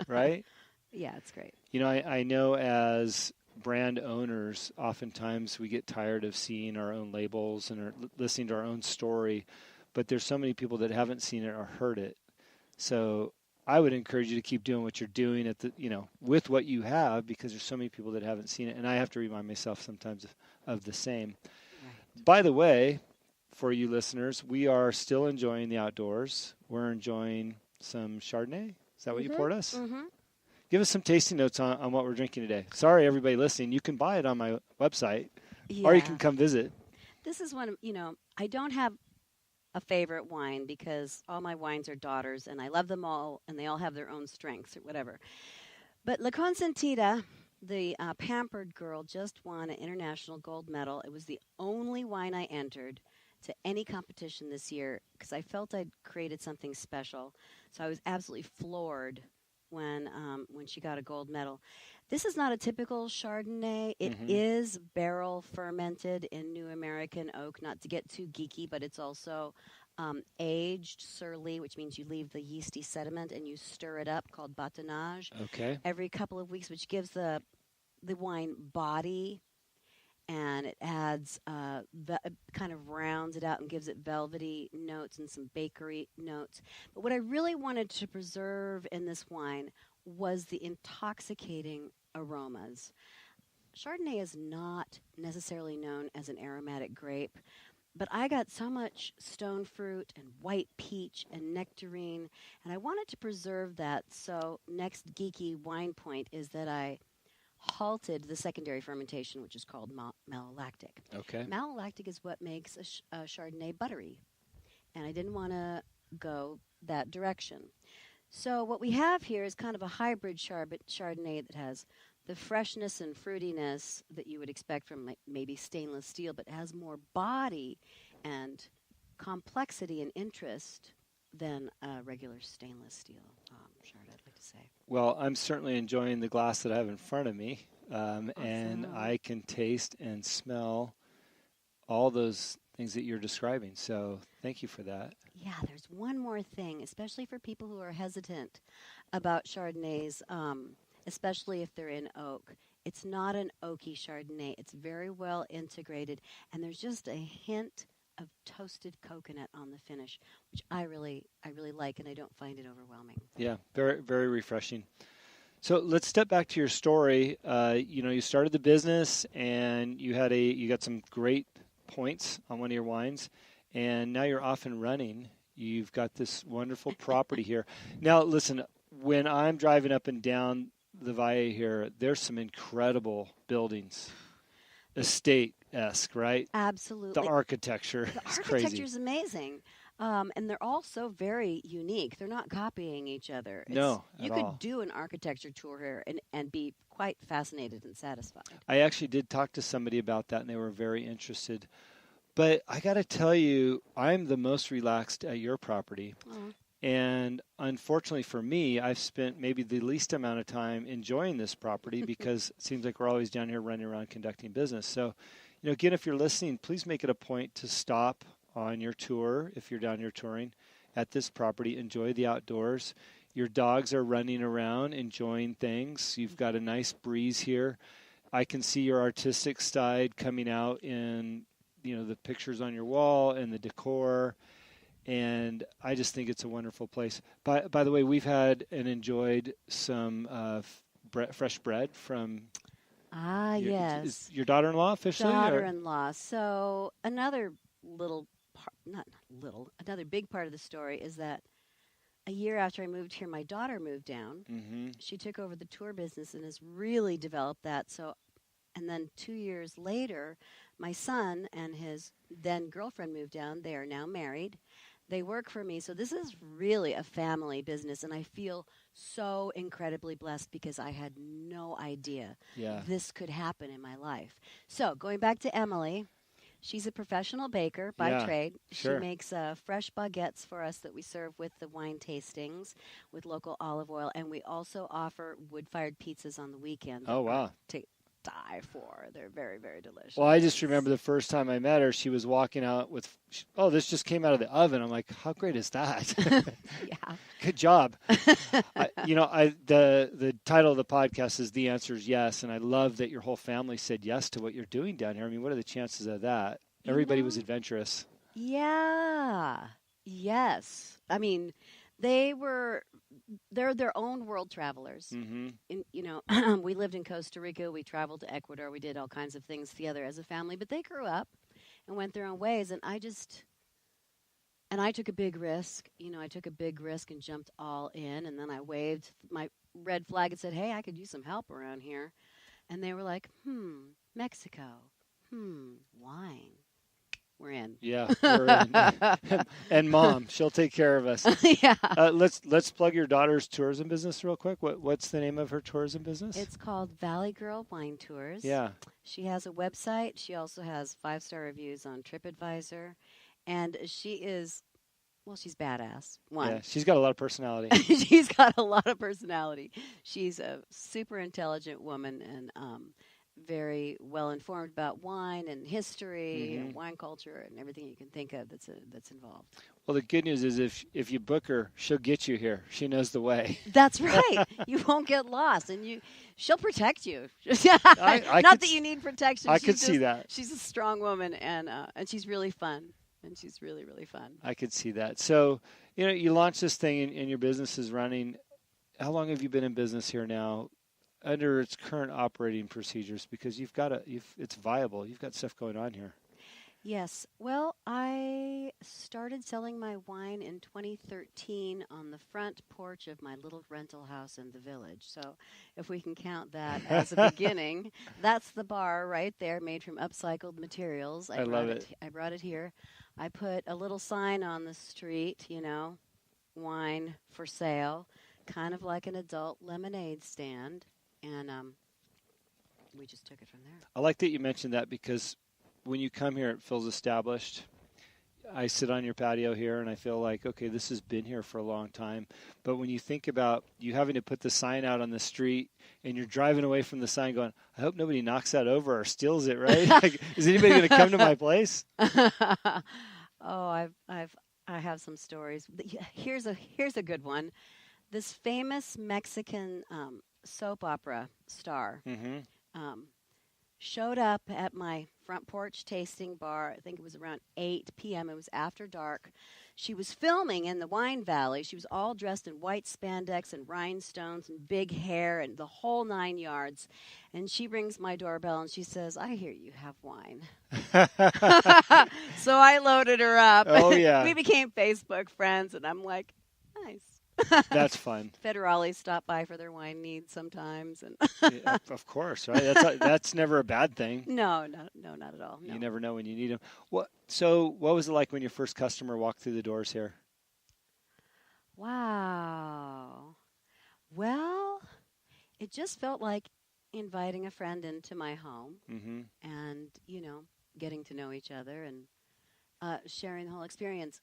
right? Yeah, it's great. You know, I know as brand owners, oftentimes we get tired of seeing our own labels and listening to our own story, but there's so many people that haven't seen it or heard it. So I would encourage you to keep doing what you're doing with what you have, because there's so many people that haven't seen it, and I have to remind myself sometimes of the same. Right. By the way, for you listeners, we are still enjoying the outdoors. We're enjoying some Chardonnay. Is that what you poured us? Mm-hmm. Give us some tasting notes on what we're drinking today. Sorry, everybody listening. You can buy it on my website, or you can come visit. This is one, I don't have a favorite wine because all my wines are daughters, and I love them all, and they all have their own strengths or whatever. But La Consentida, the pampered girl, just won an international gold medal. It was the only wine I entered to any competition this year because I felt I'd created something special. So I was absolutely floored when she got a gold medal. This is not a typical Chardonnay. It is barrel fermented in New American oak, not to get too geeky, but it's also aged surly, which means you leave the yeasty sediment and you stir it up, called bâtonnage, every couple of weeks, which gives the wine body, and it adds, kind of rounds it out and gives it velvety notes and some bakery notes. But what I really wanted to preserve in this wine was the intoxicating aromas. Chardonnay is not necessarily known as an aromatic grape, but I got so much stone fruit and white peach and nectarine, and I wanted to preserve that. So next geeky wine point is that I halted the secondary fermentation, which is called malolactic. Okay. Malolactic is what makes a Chardonnay buttery, and I didn't want to go that direction. So what we have here is kind of a hybrid Chardonnay that has the freshness and fruitiness that you would expect from maybe stainless steel, but has more body and complexity and interest than a regular stainless steel Chard, I'd like to say. Well, I'm certainly enjoying the glass that I have in front of me, Awesome. and I can taste and smell all those things that you're describing. So thank you for that. Yeah, there's one more thing, especially for people who are hesitant about Chardonnays, especially if they're in oak. It's not an oaky Chardonnay. It's very well integrated, and there's just a hint of toasted coconut on the finish, which I really like, and I don't find it overwhelming. Yeah, very, very refreshing. So let's step back to your story. You started the business, and you got some great points on one of your wines, and now you're off and running. You've got this wonderful property here. Now, listen, when I'm driving up and down the Valle here, there's some incredible buildings, estate-esque, right? Absolutely. The architecture is crazy. The architecture is amazing. And they're all so very unique. They're not copying each other. You could do an architecture tour here and be quite fascinated and satisfied. I actually did talk to somebody about that, and they were very interested. But I got to tell you, I'm the most relaxed at your property. Oh. And unfortunately for me, I've spent maybe the least amount of time enjoying this property because it seems like we're always down here running around conducting business. So, again, if you're listening, please make it a point to stop on your tour, if you're down here touring, at this property. Enjoy the outdoors. Your dogs are running around, enjoying things. You've got a nice breeze here. I can see your artistic side coming out in, the pictures on your wall and the decor. And I just think it's a wonderful place. By the way, we've had and enjoyed some fresh bread from yes. Your daughter-in-law officially? Daughter-in-law. So another another big part of the story is that a year after I moved here, my daughter moved down. Mm-hmm. She took over the tour business and has really developed that. And then 2 years later, my son and his then girlfriend moved down. They are now married. They work for me. So this is really a family business, and I feel so incredibly blessed because I had no idea this could happen in my life. So going back to Emily, she's a professional baker by trade. Sure. She makes fresh baguettes for us that we serve with the wine tastings with local olive oil, and we also offer wood-fired pizzas on the weekend. Oh, wow. To die for. They're very, very delicious. Well, I just remember the first time I met her, she was walking out with, oh, this just came out of the oven. I'm like, how great is that? Yeah. Good job. The title of the podcast is The Answer is Yes, and I love that your whole family said yes to what you're doing down here. I mean, what are the chances of that? Everybody was adventurous. Yeah. Yes. I mean, they're their own world travelers. Mm-hmm. We lived in Costa Rica. We traveled to Ecuador. We did all kinds of things together as a family. But they grew up and went their own ways. And I took a big risk. I took a big risk and jumped all in. And then I waved my red flag and said, hey, I could use some help around here. And they were like, Mexico. Wine. We're in. Yeah, we're in. And Mom, she'll take care of us. Yeah. Let's plug your daughter's tourism business real quick. What's the name of her tourism business? It's called Valley Girl Wine Tours. Yeah. She has a website. She also has 5-star reviews on TripAdvisor. And she's badass. Yeah, she's got a lot of personality. She's got a lot of personality. She's a super intelligent woman and very well informed about wine and history and wine culture and everything you can think of that's involved. Well, the good news is if you book her, she'll get you here. She knows the way. That's right. You won't get lost, and she'll protect you. Not that you need protection. I could see that. She's a strong woman, and she's really fun. And she's really, really fun. I could see that. So, you launched this thing and your business is running. How long have you been in business here now under its current operating procedures? Because it's viable. You've got stuff going on here. Yes. Well, I started selling my wine in 2013 on the front porch of my little rental house in the village. So if we can count that as a beginning, that's the bar right there made from upcycled materials. I love it. I brought it here. I put a little sign on the street, wine for sale, kind of like an adult lemonade stand. And we just took it from there. I like that you mentioned that because when you come here, it feels established. I sit on your patio here and I feel like, okay, this has been here for a long time. But when you think about you having to put the sign out on the street and you're driving away from the sign going, I hope nobody knocks that over or steals it, right? Like, is anybody going to come to my place? Oh, I have some stories. Here's a good one. This famous Mexican soap opera star showed up at my front porch tasting bar. I think it was around 8 p.m. It was after dark. She was filming in the Wine Valley. She was all dressed in white spandex and rhinestones and big hair and the whole 9 yards. And she rings my doorbell and she says, I hear you have wine. So I loaded her up. Oh, yeah. We became Facebook friends, and I'm like, nice. That's fun. Federales stop by for their wine needs sometimes, and yeah, of course, right? That's never a bad thing. No, not at all. No. You never know when you need them. So what was it like when your first customer walked through the doors here? Wow. Well, it just felt like inviting a friend into my home, and getting to know each other and sharing the whole experience.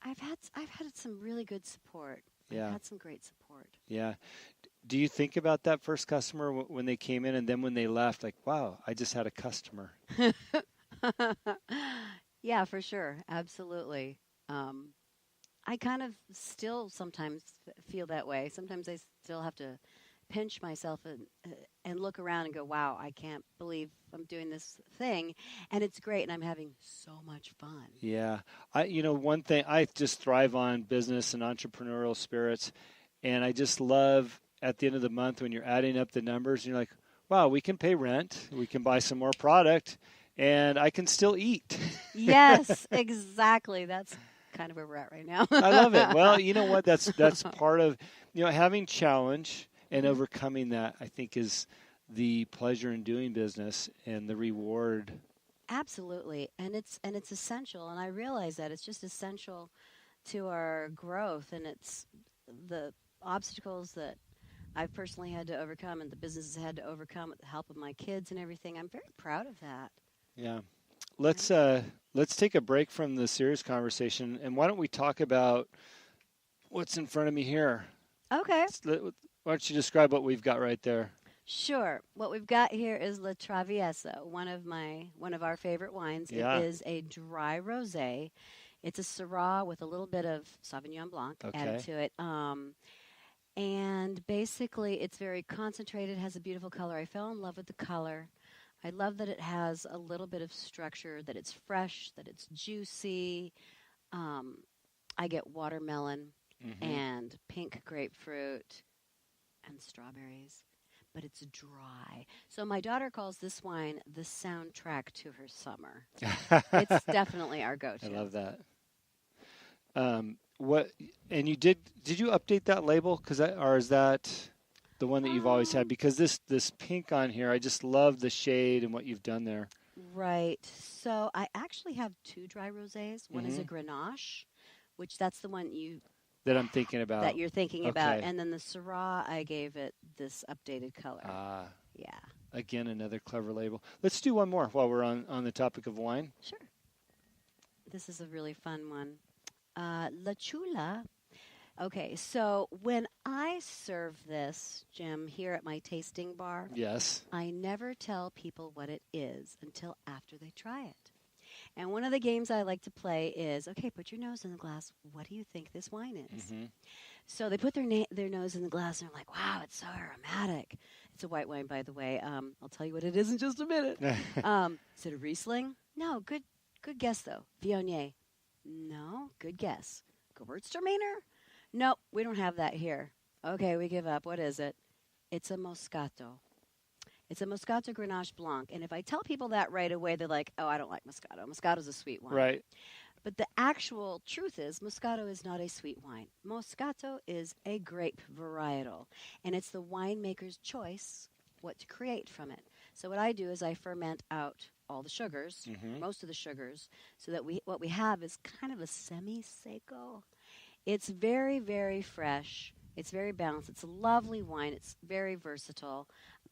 I've had some really good support. Yeah. I've had some great support. Yeah. Do you think about that first customer when they came in and then when they left, like, wow, I just had a customer? Yeah, for sure. Absolutely. I kind of still sometimes feel that way. Sometimes I still have to pinch myself and look around and go, wow, I can't believe I'm doing this thing. And it's great, and I'm having so much fun. Yeah. One thing, I just thrive on business and entrepreneurial spirits, and I just love at the end of the month when you're adding up the numbers, and you're like, wow, we can pay rent, we can buy some more product, and I can still eat. Yes, exactly. That's kind of where we're at right now. I love it. Well, you know what? That's part of, having challenge and overcoming that, I think, is the pleasure in doing business and the reward. Absolutely. And it's essential. And I realize that it's just essential to our growth. And it's the obstacles that I've personally had to overcome and the business has had to overcome with the help of my kids and everything. I'm very proud of that. Yeah. Let's take a break from the serious conversation. And why don't we talk about what's in front of me here? Okay. Why don't you describe what we've got right there? Sure. What we've got here is La Travieso, one of our favorite wines. It Yeah. is a dry rosé. It's a Syrah with a little bit of Sauvignon Blanc added Okay. to it. And basically, it's very concentrated, has a beautiful color. I fell in love with the color. I love that it has a little bit of structure, that it's fresh, that it's juicy. I get watermelon and pink grapefruit and strawberries, but it's dry. So my daughter calls this wine the soundtrack to her summer. It's definitely our go-to. I love that. What and you did you update that label or is that the one that you've always had? Because this pink on here, I just love the shade and what you've done there. Right. So I actually have two dry rosés. One is a Grenache, which that's the one That I'm thinking about. that you're thinking about, Okay. and then the Syrah, I gave it this updated color. Yeah. Again, another clever label. Let's do one more while we're on the topic of wine. Sure. This is a really fun one. La Chula. Okay, so when I serve this, Jim, here at my tasting bar, Yes. I never tell people what it is until after they try it. And one of the games I like to play is, okay, put your nose in the glass. What do you think this wine is? So they put their nose in the glass, and they're like, wow, it's so aromatic. It's a white wine, by the way. I'll tell you what it is in just a minute. Is it a Riesling? No, good guess, though. Viognier? No, good guess. Gewürztraminer? Nope, we don't have that here. Okay, we give up. What is it? It's a Moscato. It's a Moscato Grenache Blanc. And if I tell people that right away, they're like, oh, I don't like Moscato. Moscato's a sweet wine. Right. But the actual truth is Moscato is not a sweet wine. Moscato is a grape varietal. And it's the winemaker's choice what to create from it. So what I do is I ferment out all the sugars, most of the sugars, so that what we have is kind of a semi-seco. It's very, very fresh. It's very balanced. It's a lovely wine. It's very versatile.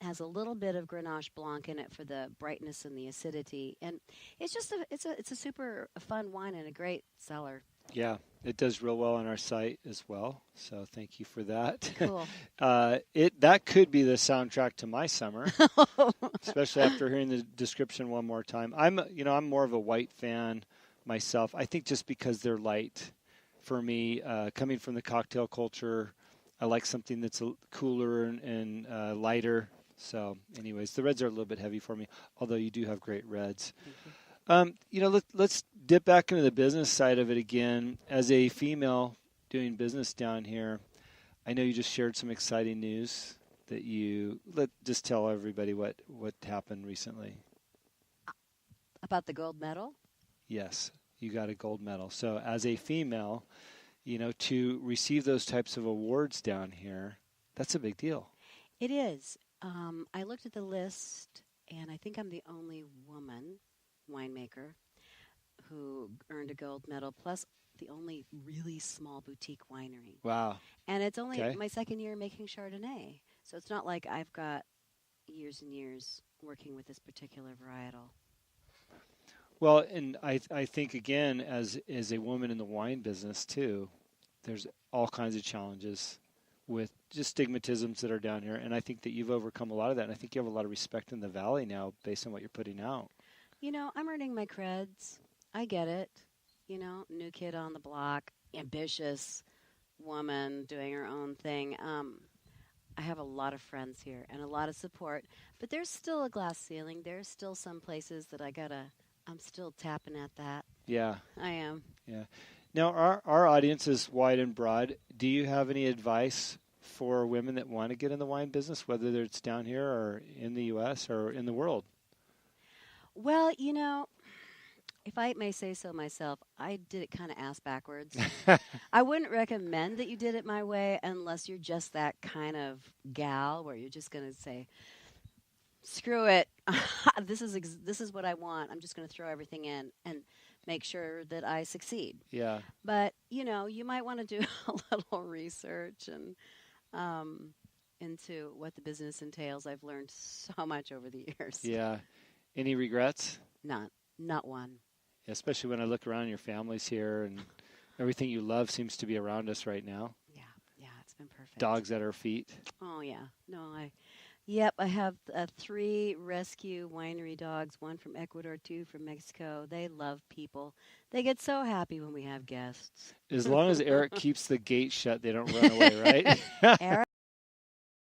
It has a little bit of Grenache Blanc in it for the brightness and the acidity. And it's just it's a super fun wine and a great seller. Yeah, it does real well on our site as well. So thank you for that. Cool. That could be the soundtrack to my summer, especially after hearing the description one more time. I'm more of a white fan myself. I think just because they're light for me, coming from the cocktail culture, I like something that's cooler and lighter. So anyways, the reds are a little bit heavy for me, although you do have great reds. Let's dip back into the business side of it again. As a female doing business down here, I know you just shared some exciting news that just tell everybody what happened recently. About the gold medal? Yes, you got a gold medal. So as a female, to receive those types of awards down here, that's a big deal. It is. I looked at the list, and I think I'm the only woman winemaker who earned a gold medal, plus the only really small boutique winery. Wow. And it's only my second year making Chardonnay. So it's not like I've got years and years working with this particular varietal. Well, and I think, again, as a woman in the wine business, too, there's all kinds of challenges with just stigmatisms that are down here. And I think that you've overcome a lot of that. And I think you have a lot of respect in the Valley now based on what you're putting out. I'm earning my creds. I get it. New kid on the block, ambitious woman doing her own thing. I have a lot of friends here and a lot of support. But there's still a glass ceiling. There's still some places that I'm still tapping at that. Yeah. I am. Yeah. Now, our audience is wide and broad. Do you have any advice for women that want to get in the wine business, whether it's down here or in the U.S. or in the world? Well, if I may say so myself, I did it kind of ass backwards. I wouldn't recommend that you did it my way unless you're just that kind of gal where you're just going to say, screw it. This is what I want. I'm just going to throw everything in and make sure that I succeed. Yeah. But, you might want to do a little research and into what the business entails. I've learned so much over the years. Yeah. Any regrets? Not one. Especially when I look around, your family's here and everything you love seems to be around us right now. Yeah, it's been perfect. Dogs at our feet. Oh, yeah. No, Yep, I have 3 rescue winery dogs, 1 from Ecuador, 2 from Mexico. They love people. They get so happy when we have guests. As long as Eric keeps the gate shut, they don't run away, right? Eric